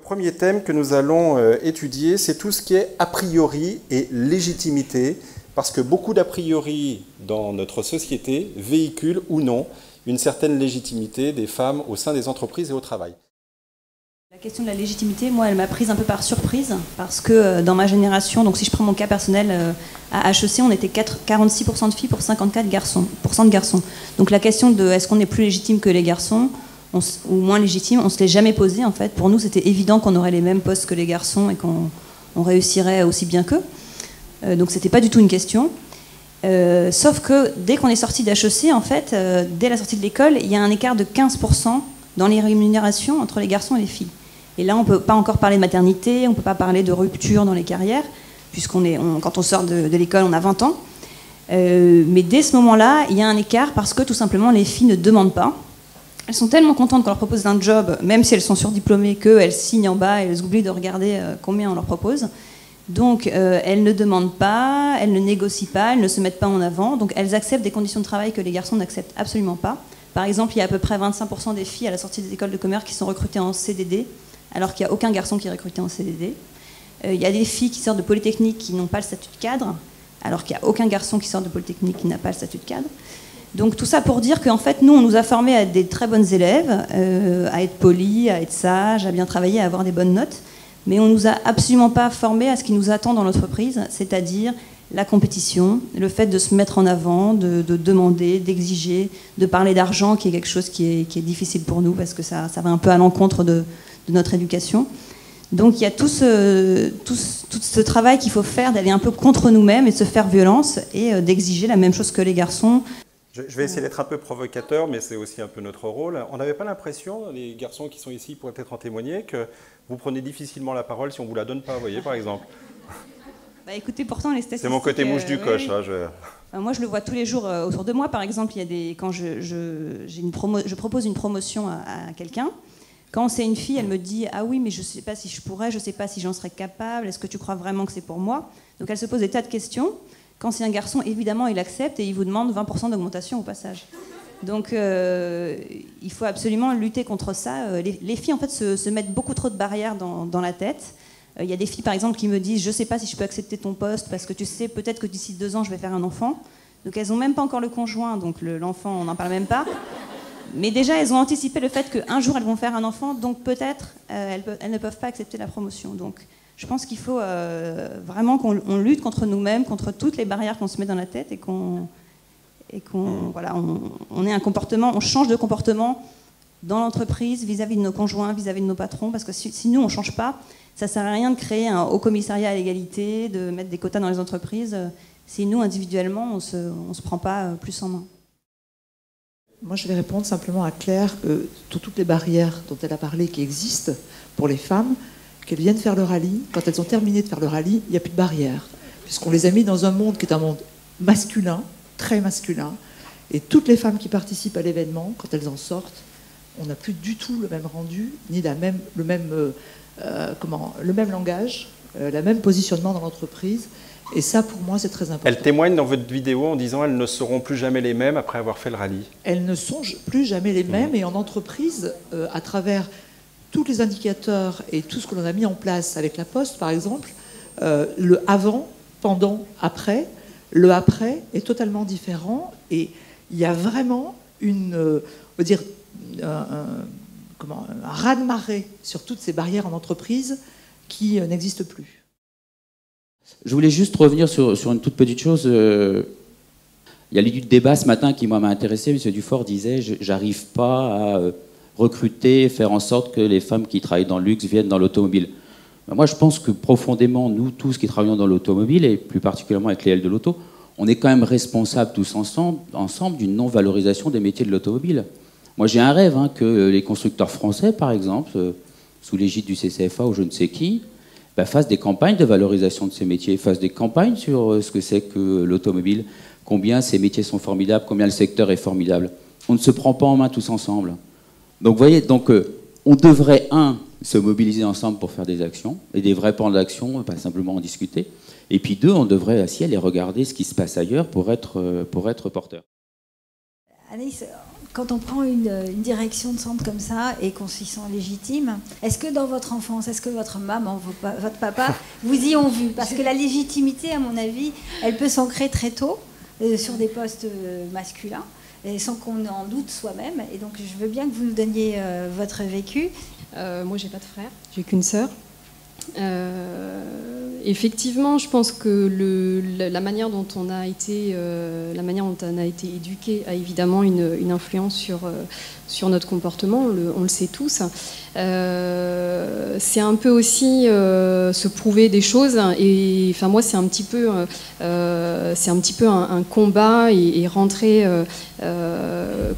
premier thème que nous allons étudier, c'est tout ce qui est a priori et légitimité, parce que beaucoup d'a priori dans notre société véhiculent ou non une certaine légitimité des femmes au sein des entreprises et au travail. La question de la légitimité, moi, elle m'a prise un peu par surprise, parce que dans ma génération, donc si je prends mon cas personnel, à HEC, on était 46% de filles pour 54% de garçons. Donc la question de est-ce qu'on est plus légitime que les garçons, ou moins légitime, on ne se l'est jamais posé en fait. Pour nous, c'était évident qu'on aurait les mêmes postes que les garçons et qu'on réussirait aussi bien qu'eux. Donc c'était pas du tout une question. Sauf que dès qu'on est sorti d'HEC, en fait, dès la sortie de l'école, il y a un écart de 15% dans les rémunérations entre les garçons et les filles. Et là, on ne peut pas encore parler de maternité, on ne peut pas parler de rupture dans les carrières, quand on sort de l'école, on a 20 ans. Mais dès ce moment-là, il y a un écart parce que tout simplement, les filles ne demandent pas. Elles sont tellement contentes qu'on leur propose un job, même si elles sont surdiplômées, qu'elles signent en bas et elles oublient de regarder combien on leur propose. Donc elles ne demandent pas, elles ne négocient pas, elles ne se mettent pas en avant. Donc elles acceptent des conditions de travail que les garçons n'acceptent absolument pas. Par exemple, il y a à peu près 25% des filles à la sortie des écoles de commerce qui sont recrutées en CDD, alors qu'il n'y a aucun garçon qui est recruté en CDD. Il y a des filles qui sortent de Polytechnique qui n'ont pas le statut de cadre, alors qu'il n'y a aucun garçon qui sort de Polytechnique qui n'a pas le statut de cadre. Donc tout ça pour dire qu'en fait, nous, on nous a formés à être des très bonnes élèves, à être polis, à être sages, à bien travailler, à avoir des bonnes notes. Mais on ne nous a absolument pas formés à ce qui nous attend dans l'entreprise, c'est-à-dire la compétition, le fait de se mettre en avant, de demander, d'exiger, de parler d'argent, qui est quelque chose qui est difficile pour nous, parce que ça va un peu à l'encontre de notre éducation. Donc il y a tout ce travail qu'il faut faire, d'aller un peu contre nous-mêmes et de se faire violence, et d'exiger la même chose que les garçons. Je vais essayer d'être un peu provocateur, mais c'est aussi un peu notre rôle. On n'avait pas l'impression, les garçons qui sont ici pourraient peut-être en témoigner, que vous prenez difficilement la parole si on ne vous la donne pas, vous voyez, par exemple. Bah écoutez, pourtant les statistiques... C'est mon côté mouche du coche. Oui. Moi, je le vois tous les jours autour de moi. Par exemple, quand je propose une promotion à quelqu'un, quand c'est une fille, elle me dit « Ah oui, mais je ne sais pas si je pourrais, je ne sais pas si j'en serais capable, est-ce que tu crois vraiment que c'est pour moi ?» Donc elle se pose des tas de questions. Quand c'est un garçon, évidemment, il accepte et il vous demande 20% d'augmentation au passage. Donc, il faut absolument lutter contre ça. Les filles, en fait, se mettent beaucoup trop de barrières dans la tête. Il y a des filles, par exemple, qui me disent « Je ne sais pas si je peux accepter ton poste parce que tu sais, peut-être que d'ici 2 ans, je vais faire un enfant. » Donc, elles n'ont même pas encore le conjoint, donc l'enfant, on n'en parle même pas. Mais déjà, elles ont anticipé le fait qu'un jour, elles vont faire un enfant, donc peut-être, elles ne peuvent pas accepter la promotion. Donc, je pense qu'il faut vraiment qu'on lutte contre nous-mêmes, contre toutes les barrières qu'on se met dans la tête et qu'on ait un comportement, on change de comportement dans l'entreprise vis-à-vis de nos conjoints, vis-à-vis de nos patrons, parce que si nous on ne change pas, ça ne sert à rien de créer un haut commissariat à l'égalité, de mettre des quotas dans les entreprises, si nous individuellement on se prend pas plus en main. Moi je vais répondre simplement à Claire que toutes les barrières dont elle a parlé qui existent pour les femmes, qu'elles viennent faire le rallye, quand elles ont terminé de faire le rallye, il n'y a plus de barrières, puisqu'on les a mis dans un monde qui est un monde masculin, très masculin, et toutes les femmes qui participent à l'événement, quand elles en sortent, on n'a plus du tout le même rendu, ni le même langage, le même positionnement dans l'entreprise, et ça pour moi c'est très important. Elles témoignent dans votre vidéo en disant elles ne seront plus jamais les mêmes après avoir fait le rallye. Elles ne sont plus jamais les mêmes, et en entreprise, à travers tous les indicateurs et tout ce que l'on a mis en place avec la Poste, par exemple, le avant, pendant, après, le après est totalement différent et il y a vraiment un raz-de-marée sur toutes ces barrières en entreprise qui n'existent plus. Je voulais juste revenir sur une toute petite chose. Il y a eu le débat ce matin qui m'a intéressé. M. Dufort disait « J'arrive pas à recruter, faire en sorte que les femmes qui travaillent dans le luxe viennent dans l'automobile. » Moi, je pense que profondément, nous tous qui travaillons dans l'automobile, et plus particulièrement avec les L de l'auto, on est quand même responsables tous ensemble d'une non-valorisation des métiers de l'automobile. Moi, j'ai un rêve que les constructeurs français, par exemple, sous l'égide du CCFA ou je ne sais qui, fassent des campagnes de valorisation de ces métiers, fassent des campagnes sur ce que c'est que l'automobile, combien ces métiers sont formidables, combien le secteur est formidable. On ne se prend pas en main tous ensemble. Donc, vous voyez, on devrait, se mobiliser ensemble pour faire des actions, et des vrais plans d'action, pas simplement en discuter. Et puis 2, on devrait aussi aller regarder ce qui se passe ailleurs pour être porteur. Anaïs, quand on prend une direction de centre comme ça et qu'on s'y sent légitime, est-ce que dans votre enfance, est-ce que votre maman, votre papa vous y ont vu? Parce que la légitimité, à mon avis, elle peut s'ancrer très tôt sur des postes masculins, et sans qu'on en doute soi-même. Et donc, je veux bien que vous nous donniez votre vécu. Moi, j'ai pas de frère, j'ai qu'une sœur. Effectivement, je pense que la manière dont on a été éduqué a évidemment une influence sur notre comportement. On le sait tous. C'est un peu aussi se prouver des choses. Et enfin, moi, c'est un petit peu un combat et rentrer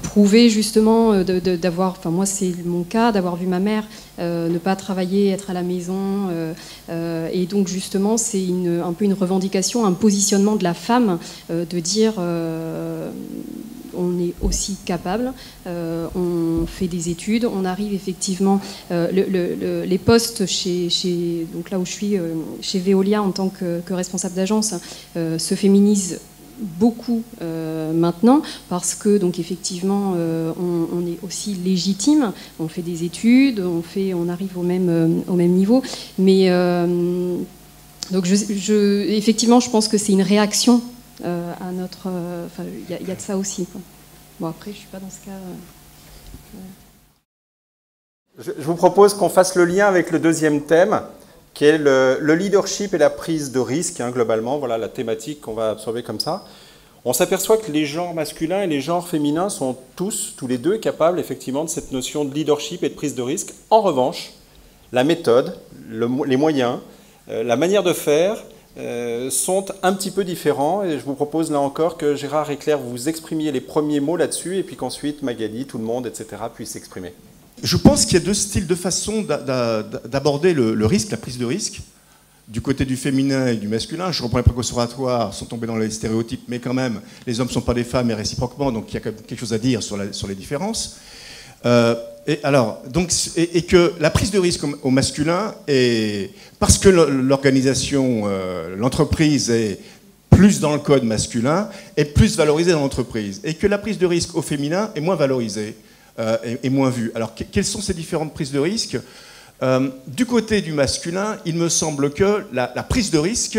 prouver justement d'avoir. Enfin, moi, c'est mon cas, d'avoir vu ma mère ne pas travailler, être à la maison. Et donc, justement, c'est un peu une revendication, un positionnement de la femme de dire on est aussi capable, on fait des études, on arrive effectivement. Les postes donc là où je suis, chez Veolia en tant que responsable d'agence, se féminisent beaucoup maintenant parce que donc effectivement on est aussi légitime, on fait des études, on arrive au même niveau, mais donc effectivement je pense que c'est une réaction à notre, enfin il y a de ça aussi, quoi. Bon, après je suis pas dans ce cas. Je vous propose qu'on fasse le lien avec le deuxième thème, qui est le leadership et la prise de risque, hein, globalement. Voilà la thématique qu'on va absorber comme ça. On s'aperçoit que les genres masculins et les genres féminins sont tous les deux, capables effectivement de cette notion de leadership et de prise de risque. En revanche, la méthode, les moyens, la manière de faire sont un petit peu différents. Et je vous propose là encore que Gérard et Claire vous exprimiez les premiers mots là-dessus, et puis qu'ensuite Magali, tout le monde, etc. puissent s'exprimer. Je pense qu'il y a deux styles, deux façons d'aborder le risque, la prise de risque. Du côté du féminin et du masculin, je reprends les préconservatoires, sans tomber dans les stéréotypes, mais quand même, les hommes ne sont pas des femmes et réciproquement, donc il y a quand même quelque chose à dire sur les différences. Et que la prise de risque au masculin est, parce que l'organisation, l'entreprise est plus dans le code masculin, est plus valorisée dans l'entreprise, et que la prise de risque au féminin est moins valorisée et moins vue. Alors, quelles sont ces différentes prises de risque ? Du côté du masculin, il me semble que la prise de risque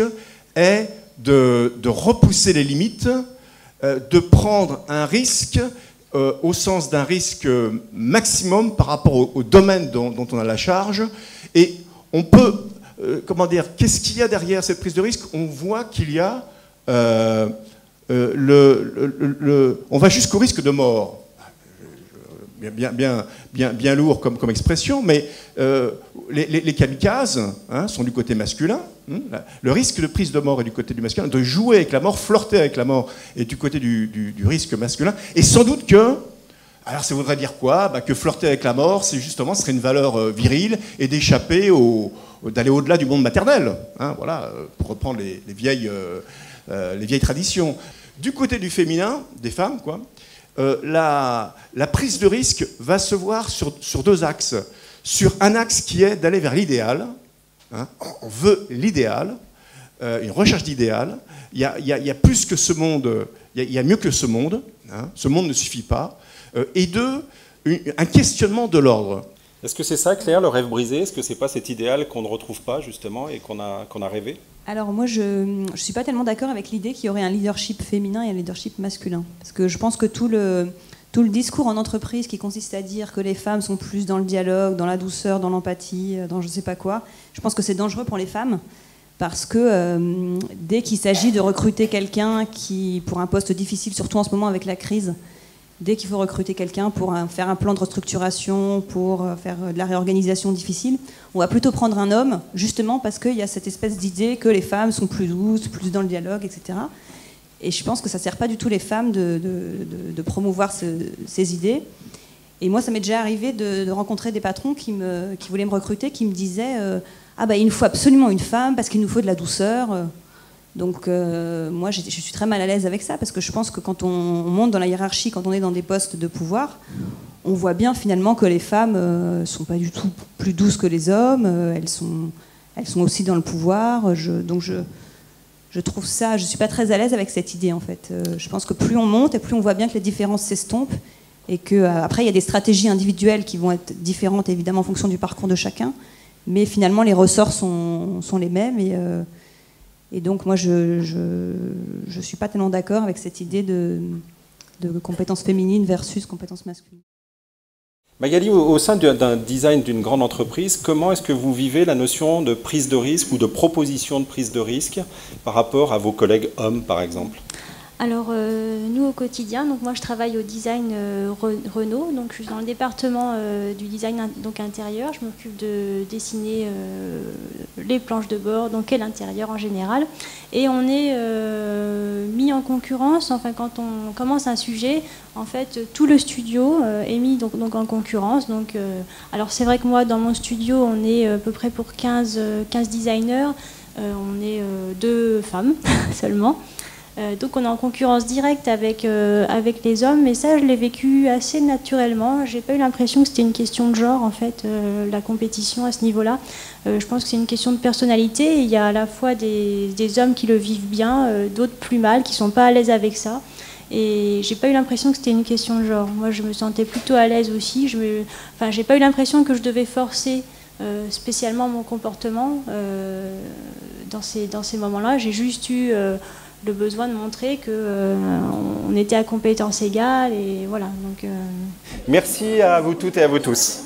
est de repousser les limites, de prendre un risque au sens d'un risque maximum par rapport au domaine dont on a la charge. Et on peut, qu'est-ce qu'il y a derrière cette prise de risque ? On voit qu'il y a, on va jusqu'au risque de mort. Bien lourd comme expression, mais les kamikazes sont du côté masculin. Le risque de prise de mort est du côté du masculin. De jouer avec la mort, flirter avec la mort est du côté du risque masculin. Et sans doute que, alors ça voudrait dire quoi ? Que flirter avec la mort, ce serait une valeur virile et d'échapper d'aller au-delà du monde maternel. Voilà, pour reprendre les vieilles traditions. Du côté du féminin, des femmes, quoi. La prise de risque va se voir sur deux axes. Sur un axe qui est d'aller vers l'idéal. On veut l'idéal, une recherche d'idéal. Il y a plus que ce monde, il y a mieux que ce monde. Ce monde ne suffit pas. Et deux, un questionnement de l'ordre. Est-ce que c'est ça, Claire, le rêve brisé ? Est-ce que c'est pas cet idéal qu'on ne retrouve pas, justement, et qu'on a rêvé ? Alors moi, je ne suis pas tellement d'accord avec l'idée qu'il y aurait un leadership féminin et un leadership masculin. Parce que je pense que tout le discours en entreprise qui consiste à dire que les femmes sont plus dans le dialogue, dans la douceur, dans l'empathie, dans je ne sais pas quoi, je pense que c'est dangereux pour les femmes. Parce que dès qu'il s'agit de recruter quelqu'un pour un poste difficile, surtout en ce moment avec la crise, dès qu'il faut recruter quelqu'un pour faire un plan de restructuration, pour faire de la réorganisation difficile, on va plutôt prendre un homme, justement parce qu'il y a cette espèce d'idée que les femmes sont plus douces, plus dans le dialogue, etc. Et je pense que ça ne sert pas du tout les femmes de promouvoir ces idées. Et moi, ça m'est déjà arrivé de rencontrer des patrons qui voulaient me recruter, qui me disaient il nous faut absolument une femme parce qu'il nous faut de la douceur. Donc moi, je suis très mal à l'aise avec ça, parce que je pense que quand on monte dans la hiérarchie, quand on est dans des postes de pouvoir, on voit bien finalement que les femmes sont pas du tout plus douces que les hommes, elles sont aussi dans le pouvoir. Donc je trouve ça, je suis pas très à l'aise avec cette idée en fait. Je pense que plus on monte et plus on voit bien que les différences s'estompent, Et que, après, il y a des stratégies individuelles qui vont être différentes, évidemment, en fonction du parcours de chacun. Mais finalement, les ressorts sont les mêmes. Et donc, moi, je ne suis pas tellement d'accord avec cette idée de compétences féminines versus compétences masculines. Magali, au sein d'un design d'une grande entreprise, comment est-ce que vous vivez la notion de prise de risque ou de proposition de prise de risque par rapport à vos collègues hommes, par exemple ? Alors, nous, au quotidien, donc moi, je travaille au design Renault. Donc, je suis dans le département du design donc, intérieur. Je m'occupe de dessiner les planches de bord donc, et l'intérieur en général. Et on est mis en concurrence. Enfin, quand on commence un sujet, en fait, tout le studio est mis donc en concurrence. Donc, alors, c'est vrai que moi, dans mon studio, on est à peu près pour 15 designers. On est 2 femmes seulement. Donc on est en concurrence directe avec les hommes, mais ça je l'ai vécu assez naturellement. J'ai pas eu l'impression que c'était une question de genre en fait, la compétition à ce niveau-là. Je pense que c'est une question de personnalité. Il y a à la fois des hommes qui le vivent bien, d'autres plus mal, qui sont pas à l'aise avec ça. Et j'ai pas eu l'impression que c'était une question de genre. Moi je me sentais plutôt à l'aise aussi. J'ai pas eu l'impression que je devais forcer spécialement mon comportement dans ces moments-là. J'ai juste eu le besoin de montrer qu'on était à compétences égales et voilà. Donc, Merci à vous toutes et à vous tous.